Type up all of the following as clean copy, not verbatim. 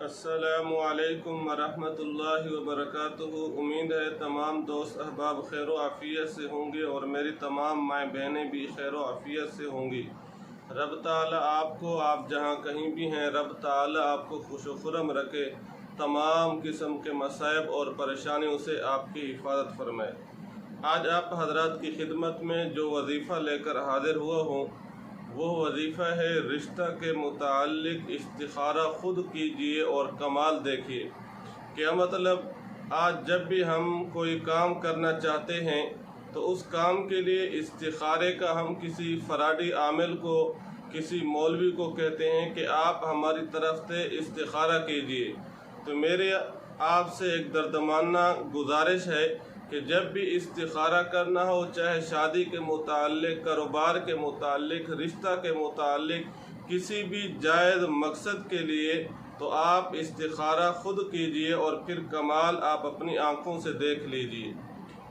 السلام علیکم ورحمۃ اللہ وبرکاتہ۔ امید ہے تمام دوست احباب خیر و عافیت سے ہوں گے اور میری تمام مائیں بہنیں بھی خیر و عافیت سے ہوں گی۔ رب تعالیٰ آپ کو، آپ جہاں کہیں بھی ہیں، رب تعالیٰ آپ کو خوش و خرم رکھے، تمام قسم کے مصائب اور پریشانیوں سے آپ کی حفاظت فرمائے۔ آج آپ حضرات کی خدمت میں جو وظیفہ لے کر حاضر ہوا ہوں وہ وظیفہ ہے رشتہ کے متعلق استخارہ خود کیجئے اور کمال دیکھیے۔ کیا مطلب؟ آج جب بھی ہم کوئی کام کرنا چاہتے ہیں تو اس کام کے لیے استخارے کا ہم کسی فراڈی عامل کو، کسی مولوی کو کہتے ہیں کہ آپ ہماری طرف سے استخارہ کیجئے۔ تو میرے آپ سے ایک دردمانہ گزارش ہے کہ جب بھی استخارہ کرنا ہو، چاہے شادی کے متعلق، کاروبار کے متعلق، رشتہ کے متعلق، کسی بھی جائز مقصد کے لیے، تو آپ استخارہ خود کیجئے اور پھر کمال آپ اپنی آنکھوں سے دیکھ لیجئے۔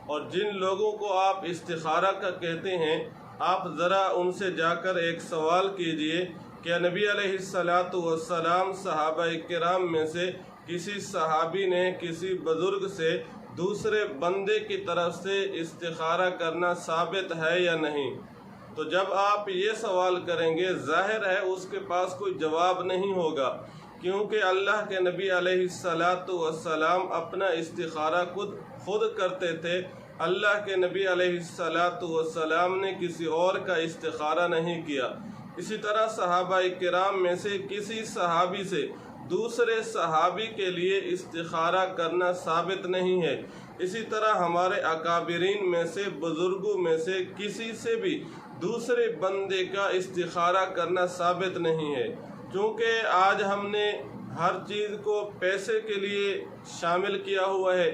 اور جن لوگوں کو آپ استخارہ کا کہتے ہیں، آپ ذرا ان سے جا کر ایک سوال کیجئے کہ نبی علیہ السلام صحابہ کرام میں سے کسی صحابی نے کسی بزرگ سے دوسرے بندے کی طرف سے استخارہ کرنا ثابت ہے یا نہیں؟ تو جب آپ یہ سوال کریں گے، ظاہر ہے اس کے پاس کوئی جواب نہیں ہوگا، کیونکہ اللہ کے نبی علیہ السلام اپنا استخارہ خود کرتے تھے۔ اللہ کے نبی علیہ السلام نے کسی اور کا استخارہ نہیں کیا۔ اسی طرح صحابہ کرام میں سے کسی صحابی سے دوسرے صحابی کے لیے استخارہ کرنا ثابت نہیں ہے۔ اسی طرح ہمارے اکابرین میں سے، بزرگوں میں سے کسی سے بھی دوسرے بندے کا استخارہ کرنا ثابت نہیں ہے، چونکہ آج ہم نے ہر چیز کو پیسے کے لیے شامل کیا ہوا ہے۔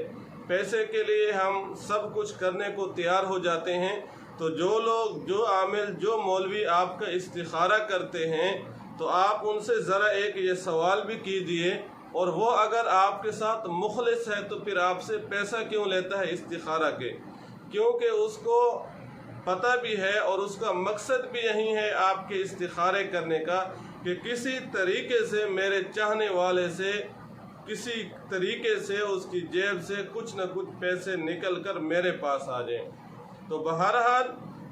پیسے کے لیے ہم سب کچھ کرنے کو تیار ہو جاتے ہیں۔ تو جو لوگ، جو عامل، جو مولوی آپ کا استخارہ کرتے ہیں، تو آپ ان سے ذرا ایک یہ سوال بھی کیجئے، اور وہ اگر آپ کے ساتھ مخلص ہے تو پھر آپ سے پیسہ کیوں لیتا ہے استخارہ کے؟ کیونکہ اس کو پتہ بھی ہے اور اس کا مقصد بھی یہی ہے آپ کے استخارے کرنے کا کہ کسی طریقے سے میرے چاہنے والے سے، کسی طریقے سے اس کی جیب سے کچھ نہ کچھ پیسے نکل کر میرے پاس آ جائیں۔ تو بہرحال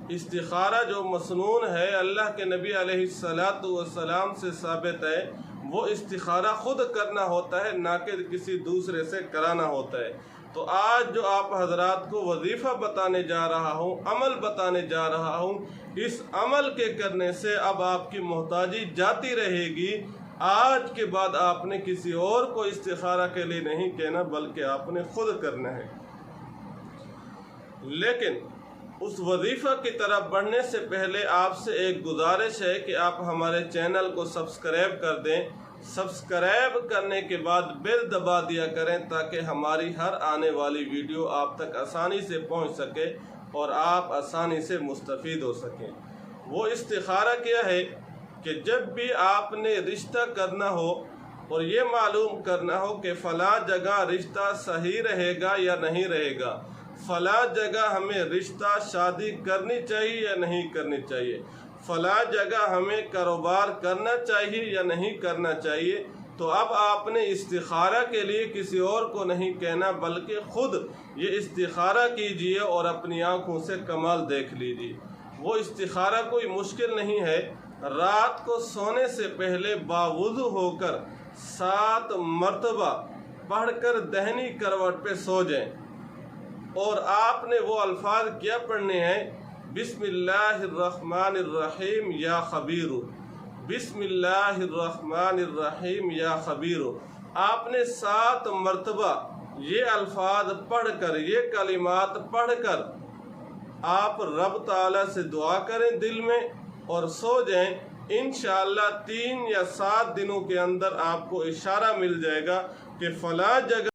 استخارہ جو مسنون ہے، اللہ کے نبی علیہ السلام سے ثابت ہے، وہ استخارہ خود کرنا ہوتا ہے، نہ کہ کسی دوسرے سے کرانا ہوتا ہے۔ تو آج جو آپ حضرات کو وظیفہ بتانے جا رہا ہوں، عمل بتانے جا رہا ہوں، اس عمل کے کرنے سے اب آپ کی محتاجی جاتی رہے گی۔ آج کے بعد آپ نے کسی اور کو استخارہ کے لیے نہیں کہنا، بلکہ آپ نے خود کرنا ہے۔ لیکن اس وظیفہ کی طرف بڑھنے سے پہلے آپ سے ایک گزارش ہے کہ آپ ہمارے چینل کو سبسکرائب کر دیں۔ سبسکرائب کرنے کے بعد بیل دبا دیا کریں تاکہ ہماری ہر آنے والی ویڈیو آپ تک آسانی سے پہنچ سکے اور آپ آسانی سے مستفید ہو سکیں۔ وہ استخارہ کیا ہے کہ جب بھی آپ نے رشتہ کرنا ہو اور یہ معلوم کرنا ہو کہ فلاں جگہ رشتہ صحیح رہے گا یا نہیں رہے گا، فلاں جگہ ہمیں رشتہ شادی کرنی چاہیے یا نہیں کرنی چاہیے، فلاں جگہ ہمیں کاروبار کرنا چاہیے یا نہیں کرنا چاہیے، تو اب آپ نے استخارہ کے لیے کسی اور کو نہیں کہنا، بلکہ خود یہ استخارہ کیجئے اور اپنی آنکھوں سے کمال دیکھ لیجئے۔ وہ استخارہ کوئی مشکل نہیں ہے۔ رات کو سونے سے پہلے باوضو ہو کر 7 مرتبہ پڑھ کر دہنی کروٹ پہ سو جائیں، اور آپ نے وہ الفاظ کیا پڑھنے ہیں؟ بسم اللہ الرحمن الرحیم یا خبیر، بسم اللہ الرحمن الرحیم یا خبیر۔ آپ نے 7 مرتبہ یہ الفاظ پڑھ کر، یہ کلمات پڑھ کر آپ رب تعالیٰ سے دعا کریں دل میں اور سو جائیں۔ انشاءاللہ 3 یا 7 دنوں کے اندر آپ کو اشارہ مل جائے گا کہ فلاں جگہ